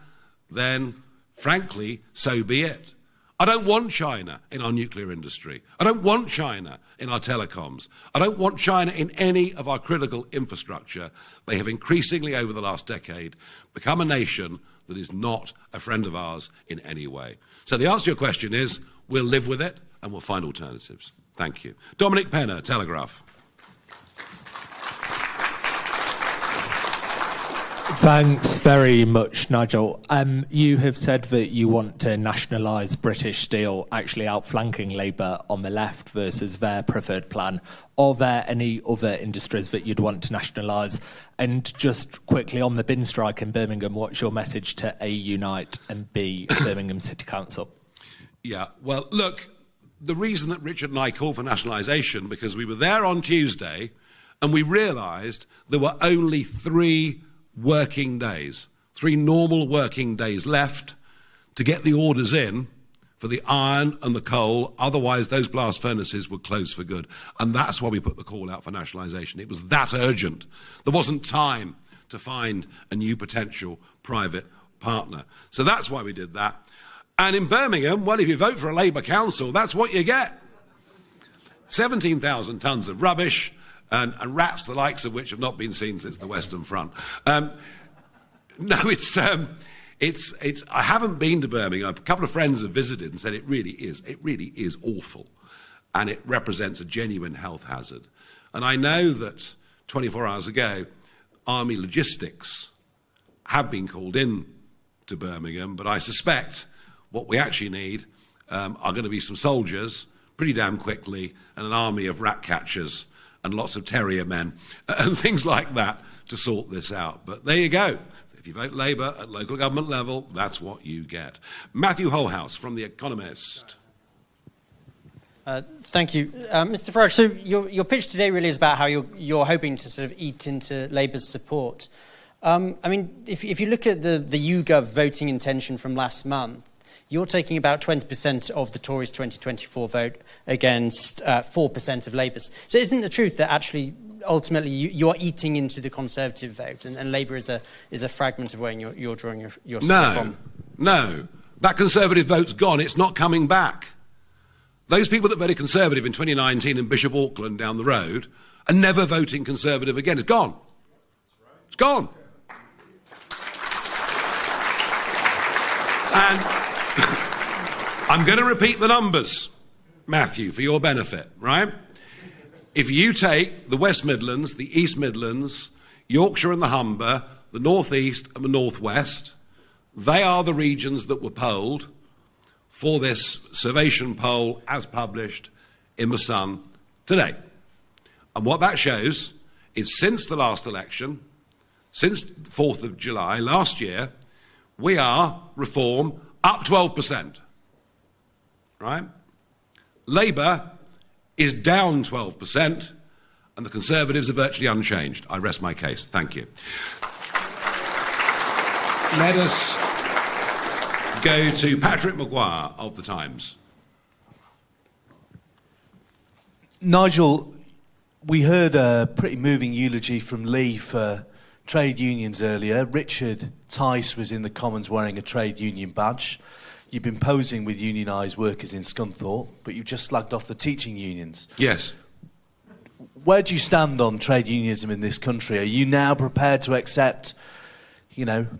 then frankly, so be it. I don't want China in our nuclear industry. I don't want China in our telecoms. I don't want China in any of our critical infrastructure. They have increasingly, over the last decade, become a nation that is not a friend of ours in any way. So the answer to your question is, we'll live with it and we'll find alternatives. Thank you. Dominic Penner, Telegraph. Thanks very much, Nigel. You have said that you want to nationalise British Steel, actually outflanking Labour on the left versus their preferred plan. Are there any other industries that you'd want to nationalise? And just quickly on the bin strike in Birmingham, what's your message to A, Unite, and B, Birmingham City Council? Yeah, well, look, the reason that Richard and I called for nationalisation, because we were there on Tuesday and we realised there were only three normal working days left to get the orders in for the iron and the coal. Otherwise, those blast furnaces would close for good. And that's why we put the call out for nationalisation. It was that urgent. There wasn't time to find a new potential private partner. So that's why we did that. And in Birmingham, well, if you vote for a Labour council, that's what you get. 17,000 tonnes of rubbish, and rats the likes of which have not been seen since the Western Front. I haven't been to Birmingham. A couple of friends have visited and said it really is awful, and it represents a genuine health hazard. And I know that 24 hours ago, Army logistics have been called in to Birmingham, but I suspect what we actually need are going to be some soldiers pretty damn quickly, and an army of rat catchers and lots of terrier men and things like that to sort this out. But there you go. If you vote Labour at local government level, that's what you get. Matthew Holhouse from The Economist. Thank you. Mr Farage, so your pitch today really is about how you're hoping to sort of eat into Labour's support. I mean, if you look at the YouGov voting intention from last month, you're taking about 20% of the Tories' 2024 vote against 4% of Labour's. So isn't the truth that actually, ultimately, you're eating into the Conservative vote, and Labour is a fragment of where you're drawing your support from? No. That Conservative vote's gone. It's not coming back. Those people that voted Conservative in 2019 in Bishop Auckland down the road are never voting Conservative again. It's gone. It's gone. And I'm going to repeat the numbers, Matthew, for your benefit, right? If you take the West Midlands, the East Midlands, Yorkshire and the Humber, the North East and the North West, they are the regions that were polled for this Survation poll as published in The Sun today. And what that shows is since the last election, since the 4th of July last year, we are, Reform, up 12%. Right? Labour is down 12%, and the Conservatives are virtually unchanged. I rest my case. Thank you. Let us go to Patrick Maguire of The Times. Nigel, we heard a pretty moving eulogy from Lee for trade unions earlier. Richard Tice was in the Commons wearing a trade union badge. You've been posing with unionised workers in Scunthorpe, but you've just slagged off the teaching unions. Yes. Where do you stand on trade unionism in this country? Are you now prepared to accept,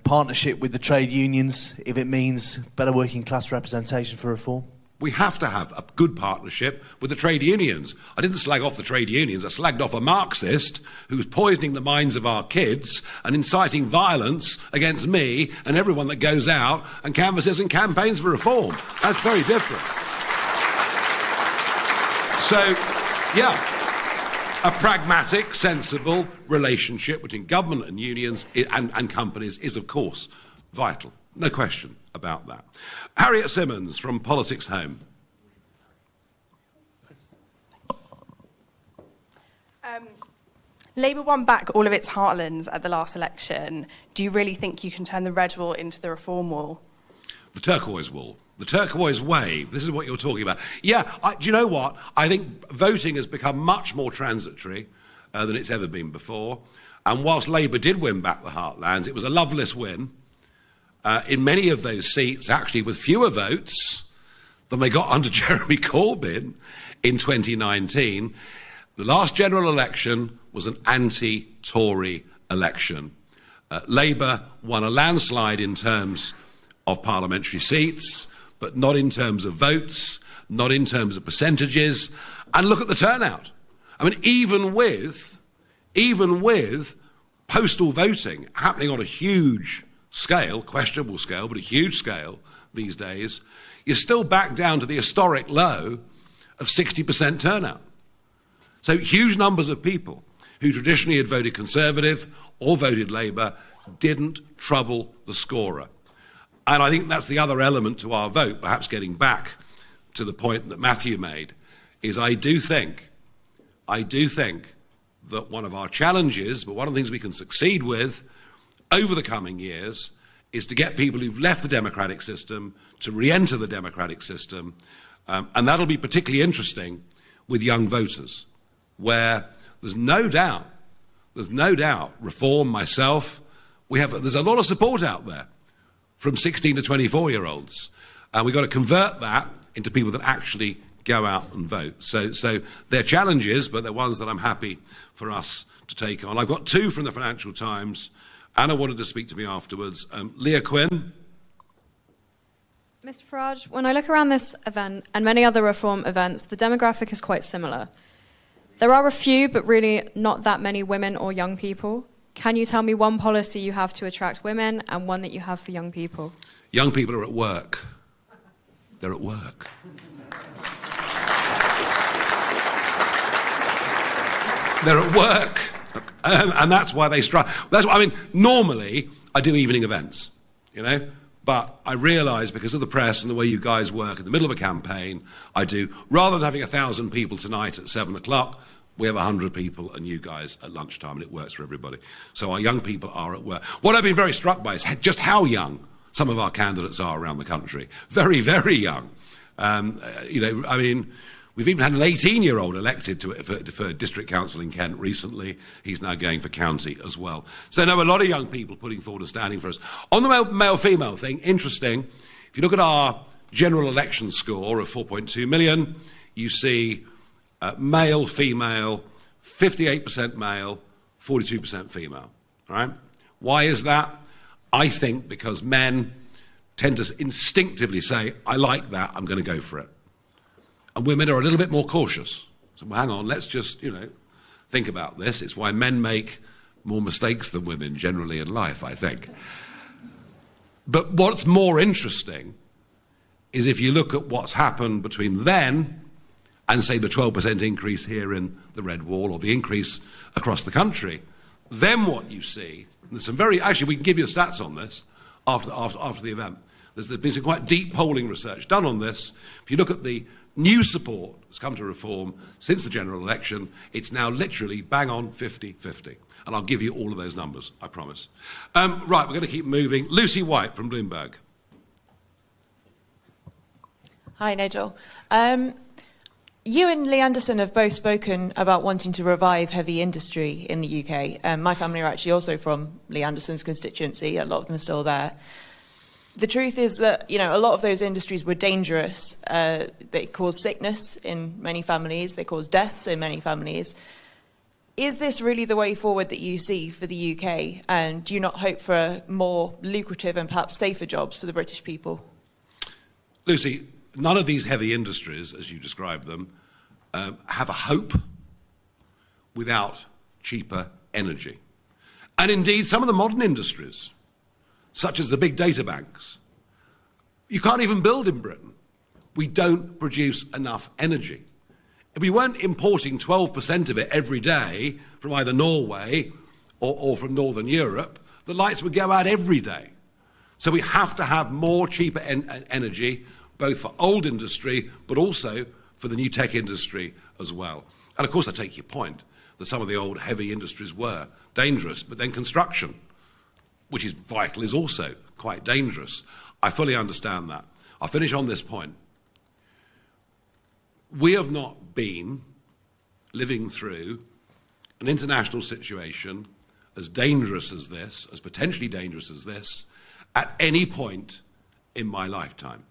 partnership with the trade unions if it means better working class representation for reform? We have to have a good partnership with the trade unions. I didn't slag off the trade unions, I slagged off a Marxist who was poisoning the minds of our kids and inciting violence against me and everyone that goes out and canvasses and campaigns for reform. That's very different. So, yeah, a pragmatic, sensible relationship between government and unions and companies is, of course, vital. No question about that. Harriet Simmons from Politics Home. Labour won back all of its heartlands at the last election. Do you really think you can turn the red wall into the reform wall? The turquoise wall. The turquoise wave. This is what you're talking about. Yeah, do you know what? I think voting has become much more transitory than it's ever been before. And whilst Labour did win back the heartlands, it was a loveless win. In many of those seats, actually with fewer votes than they got under Jeremy Corbyn in 2019. The last general election was an anti-Tory election. Labour won a landslide in terms of parliamentary seats, but not in terms of votes, not in terms of percentages. And look at the turnout. I mean, even with postal voting happening on a huge scale, questionable scale, but a huge scale these days, you're still back down to the historic low of 60% turnout. So huge numbers of people who traditionally had voted Conservative or voted Labour didn't trouble the scorer. And I think that's the other element to our vote, perhaps getting back to the point that Matthew made, is I do think that one of our challenges, but one of the things we can succeed with over the coming years, is to get people who've left the democratic system to re-enter the democratic system. And that'll be particularly interesting with young voters, where there's no doubt, Reform, myself, there's a lot of support out there from 16 to 24-year-olds. And we've got to convert that into people that actually go out and vote. So they're challenges, but they're ones that I'm happy for us to take on. I've got two from the Financial Times. Anna wanted to speak to me afterwards. Leah Quinn. Mr. Farage, when I look around this event and many other reform events, the demographic is quite similar. There are a few, but really not that many women or young people. Can you tell me one policy you have to attract women and one that you have for young people? Young people are at work. They're at work. They're at work. And that's why they strike. Normally, I do evening events, but I realise because of the press and the way you guys work in the middle of a campaign, rather than having 1,000 people tonight at 7 o'clock, we have 100 people and you guys at lunchtime, and it works for everybody. So our young people are at work. What I've been very struck by is just how young some of our candidates are around the country. Very, very young. We've even had an 18-year-old elected for district council in Kent recently. He's now going for county as well. So no, a lot of young people putting forward and standing for us. On the male-female thing, interesting. If you look at our general election score of 4.2 million, you see male, female, 58% male, 42% female. All right? Why is that? I think because men tend to instinctively say, I like that, I'm going to go for it. And women are a little bit more cautious. So hang on, let's just, think about this. It's why men make more mistakes than women generally in life, I think. But what's more interesting is if you look at what's happened between then and, say, the 12% increase here in the Red Wall or the increase across the country, then what you see, and there's some actually we can give you the stats on this after the event. There's been some quite deep polling research done on this. If you look at the new support that's come to reform since the general election, it's now literally bang on 50-50. And I'll give you all of those numbers, I promise. Right, we're going to keep moving. Lucy White from Bloomberg. Hi, Nigel. You and Lee Anderson have both spoken about wanting to revive heavy industry in the UK. My family are actually also from Lee Anderson's constituency. A lot of them are still there. The truth is that, a lot of those industries were dangerous. They caused sickness in many families. They caused deaths in many families. Is this really the way forward that you see for the UK? And do you not hope for more lucrative and perhaps safer jobs for the British people? Lucy, none of these heavy industries, as you describe them, have a hope without cheaper energy. And indeed, some of the modern industries, such as the big data banks, you can't even build in Britain. We don't produce enough energy. If we weren't importing 12% of it every day from either Norway or from Northern Europe, the lights would go out every day. So we have to have more cheaper energy, both for old industry, but also for the new tech industry as well. And of course, I take your point that some of the old heavy industries were dangerous, but then construction, which is vital, is also quite dangerous. I fully understand that. I'll finish on this point. We have not been living through an international situation as dangerous as this, as potentially dangerous as this, at any point in my lifetime.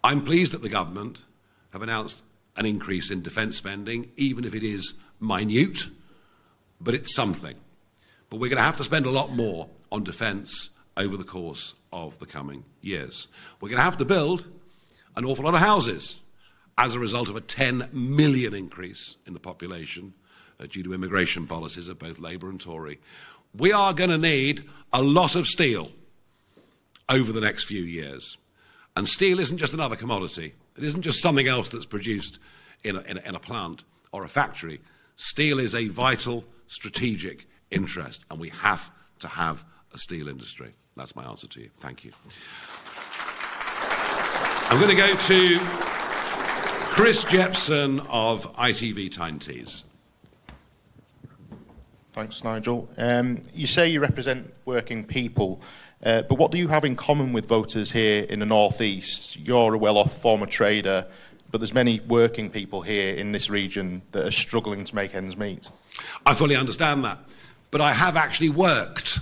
I'm pleased that the government have announced an increase in defence spending, even if it is minute, but it's something. But we're going to have to spend a lot more on defence over the course of the coming years. We're going to have to build an awful lot of houses as a result of a 10 million increase in the population due to immigration policies of both Labour and Tory. We are going to need a lot of steel over the next few years. And steel isn't just another commodity. It isn't just something else that's produced in a plant or a factory. Steel is a vital strategic interest, and we have to have a steel industry. That's my answer to you. Thank you. I'm going to go to Chris Jepson of ITV Tyne Tees. Thanks, Nigel. You say you represent working people, but what do you have in common with voters here in the North East? You're a well-off former trader, but there's many working people here in this region that are struggling to make ends meet. I fully understand that, but I have actually worked.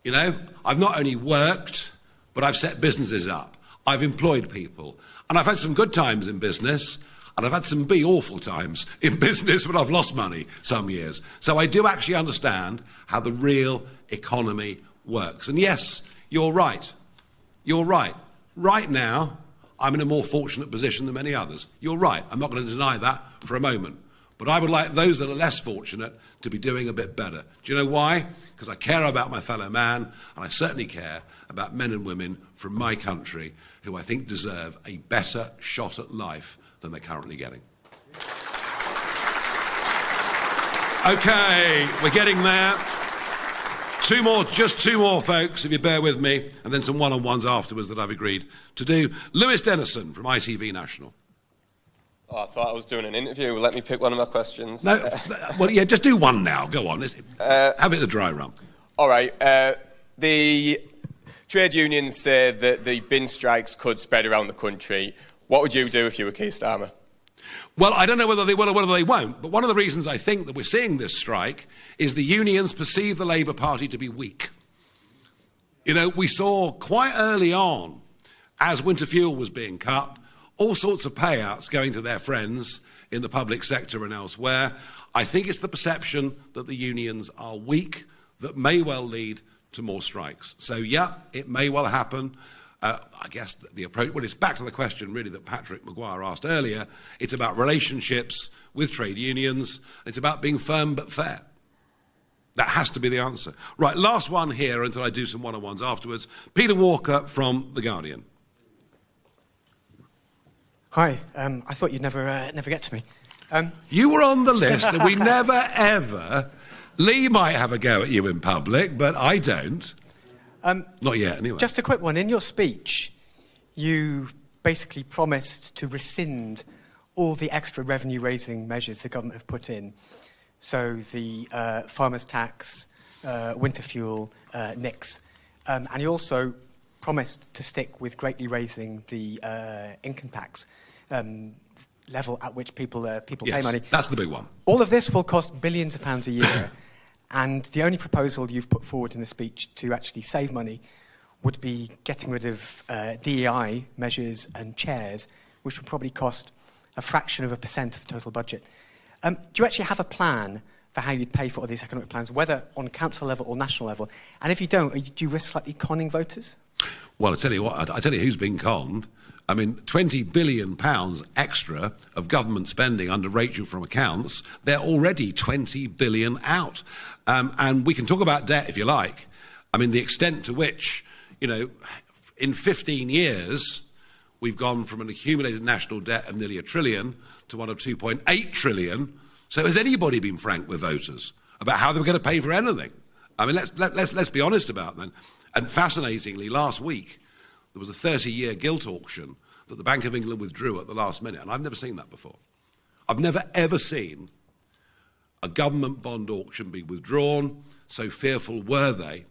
You know, I've not only worked, but I've set businesses up. I've employed people, and I've had some good times in business, and I've had some awful times in business when I've lost money some years. So I do actually understand how the real economy works. And yes, you're right. You're right. Right now, I'm in a more fortunate position than many others. You're right. I'm not going to deny that for a moment. But I would like those that are less fortunate to be doing a bit better. Do you know why? Because I care about my fellow man, and I certainly care about men and women from my country who I think deserve a better shot at life than they're currently getting. Okay, we're getting there. Just two more, folks, if you bear with me, and then some one-on-ones afterwards that I've agreed to do. Lewis Dennison from ITV National. Oh, I thought I was doing an interview. Let me pick one of my questions. No, well, yeah, just do one now. Go on. Have it the dry run. All right. The trade unions say that the bin strikes could spread around the country. What would you do if you were Keir Starmer? Well, I don't know whether they will or whether they won't, but one of the reasons I think that we're seeing this strike is the unions perceive the Labour Party to be weak. You know, we saw quite early on, as winter fuel was being cut, all sorts of payouts going to their friends in the public sector and elsewhere. I think it's the perception that the unions are weak that may well lead to more strikes. So, yeah, it may well happen. I guess the approach, well, it's back to the question really that Patrick Maguire asked earlier. It's about relationships with trade unions. It's about being firm but fair. That has to be the answer. Right, last one here until I do some one-on-ones afterwards. Peter Walker from The Guardian. Hi, I thought you'd never get to me. You were on the list and we never ever... Lee might have a go at you in public, but I don't. Not yet, anyway. Just a quick one. In your speech, you basically promised to rescind all the extra revenue-raising measures the government have put in. So the farmers' tax, winter fuel, NICs. And you also promised to stick with greatly raising the income tax level at which people pay money. That's the big one. All of this will cost billions of pounds a year. And the only proposal you've put forward in the speech to actually save money would be getting rid of DEI measures and chairs, which would probably cost a fraction of 1% of the total budget. Do you actually have a plan for how you'd pay for all these economic plans, whether on council level or national level? And if you don't, do you risk slightly conning voters? Well, I tell you what, I tell you who's been conned. I mean, £20 billion extra of government spending under Rachel from accounts. They're already 20 billion out. And we can talk about debt if you like. I mean, the extent to which, you know, in 15 years, we've gone from an accumulated national debt of nearly £1 trillion to one of 2.8 trillion. So has anybody been frank with voters about how they were going to pay for anything? I mean, let's be honest about that. And fascinatingly, last week, there was a 30-year gilt auction that the Bank of England withdrew at the last minute, and I've never seen that before. I've never, ever seen a government bond auction be withdrawn, so fearful were they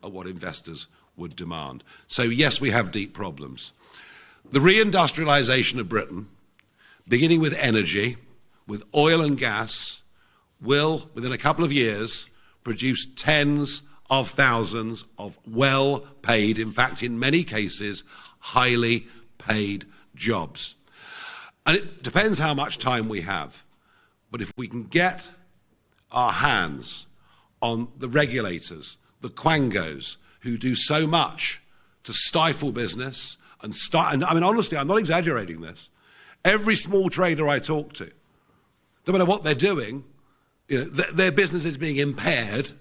of what investors would demand. So yes, we have deep problems. The reindustrialisation of Britain, beginning with energy, with oil and gas, will, within a couple of years, produce tens of thousands of well-paid, in fact, in many cases, highly paid jobs. And it depends how much time we have. But if we can get our hands on the regulators, the quangos, who do so much to stifle business and I mean, honestly, I'm not exaggerating this. Every small trader I talk to, no matter what they're doing, you know, their business is being impaired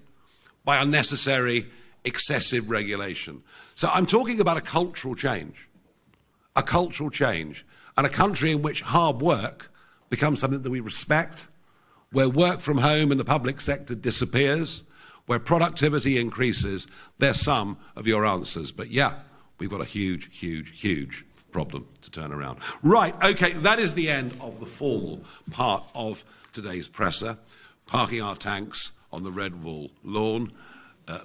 by unnecessary, excessive regulation. So I'm talking about a cultural change, and a country in which hard work becomes something that we respect, where work from home in the public sector disappears, where productivity increases. They're some of your answers. But yeah, we've got a huge, huge, huge problem to turn around. Right, okay, that is the end of the formal part of today's presser. Parking our tanks on the Red Wall lawn.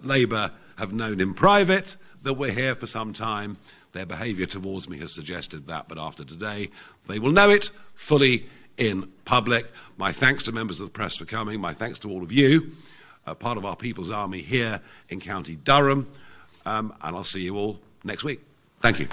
Labour have known in private that we're here for some time. Their behaviour towards me has suggested that, but after today, they will know it fully in public. My thanks to members of the press for coming. My thanks to all of you, part of our People's Army here in County Durham. And I'll see you all next week. Thank you.